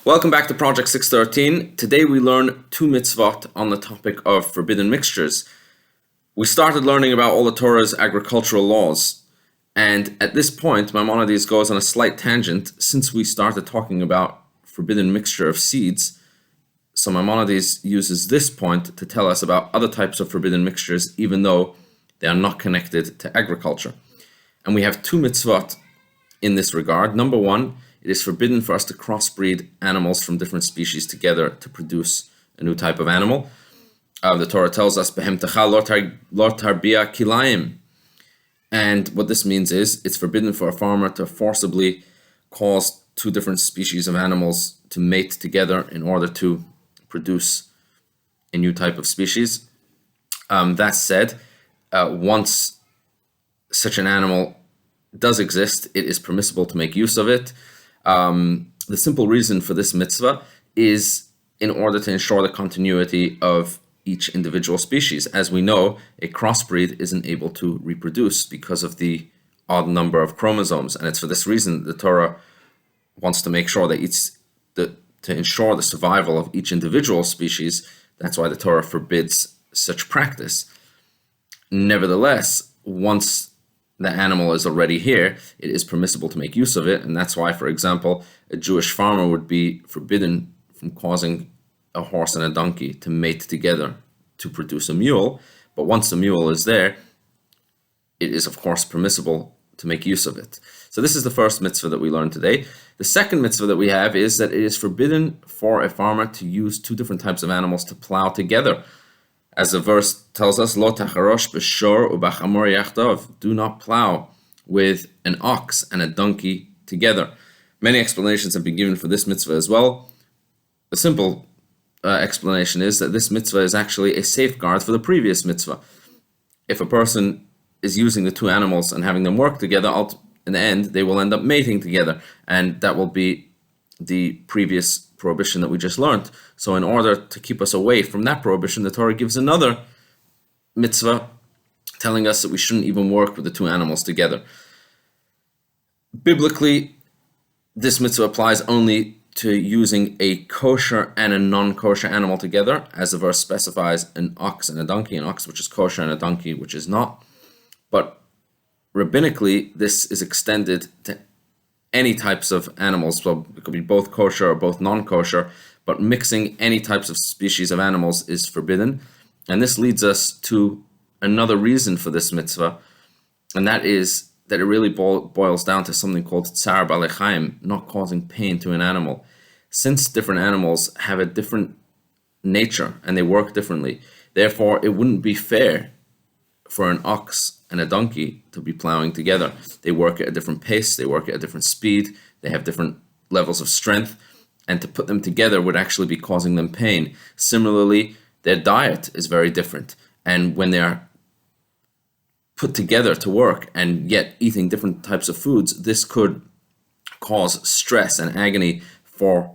Welcome back to Project 613. Today we learn two mitzvot on the topic of forbidden mixtures. We started learning about all the Torah's agricultural laws, and at this point Maimonides goes on a slight tangent since we started talking about forbidden mixture of seeds. So Maimonides uses this point to tell us about other types of forbidden mixtures even though they are not connected to agriculture. And we have two mitzvot in this regard. Number one, it is forbidden for us to crossbreed animals from different species together to produce a new type of animal. The Torah tells us, "Behemtecha lo tarbia kilayim." And what this means is, it's forbidden for a farmer to forcibly cause two different species of animals to mate together in order to produce a new type of species. That said, once such an animal does exist, it is permissible to make use of it. The simple reason for this mitzvah is in order to ensure the continuity of each individual species. As we know, a crossbreed isn't able to reproduce because of the odd number of chromosomes, and it's for this reason the Torah wants to make sure that to ensure the survival of each individual species. That's why the Torah forbids such practice. Nevertheless, once the animal is already here, it is permissible to make use of it, and that's why, for example, a Jewish farmer would be forbidden from causing a horse and a donkey to mate together to produce a mule. But once the mule is there, it is of course permissible to make use of it. So this is the first mitzvah that we learned today. The second mitzvah that we have is that it is forbidden for a farmer to use two different types of animals to plow together. As the verse tells us, "Lo tacharosh b'shor u'b'chamor yachdav." Do not plow with an ox and a donkey together. Many explanations have been given for this mitzvah as well. The simple explanation is that this mitzvah is actually a safeguard for the previous mitzvah. If a person is using the two animals and having them work together, in the end they will end up mating together, and that will be the previous prohibition that we just learned. So in order to keep us away from that prohibition, the Torah gives another mitzvah telling us that we shouldn't even work with the two animals together. Biblically, this mitzvah applies only to using a kosher and a non-kosher animal together, as the verse specifies, an ox and a donkey, an ox which is kosher and a donkey which is not. But rabbinically, this is extended to any types of animals. So it could be both kosher or both non-kosher, but mixing any types of species of animals is forbidden. And this leads us to another reason for this mitzvah, and that is that it really boils down to something called tsar balei chayim, not causing pain to an animal. Since different animals have a different nature and they work differently, therefore it wouldn't be fair for an ox and a donkey to be plowing together. They work at a different pace, they work at a different speed, they have different levels of strength, and to put them together would actually be causing them pain. Similarly, their diet is very different, and when they are put together to work and yet eating different types of foods, this could cause stress and agony for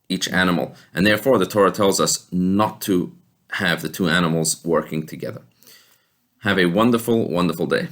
each animal. And therefore, the Torah tells us not to have the two animals working together. Have a wonderful, wonderful day.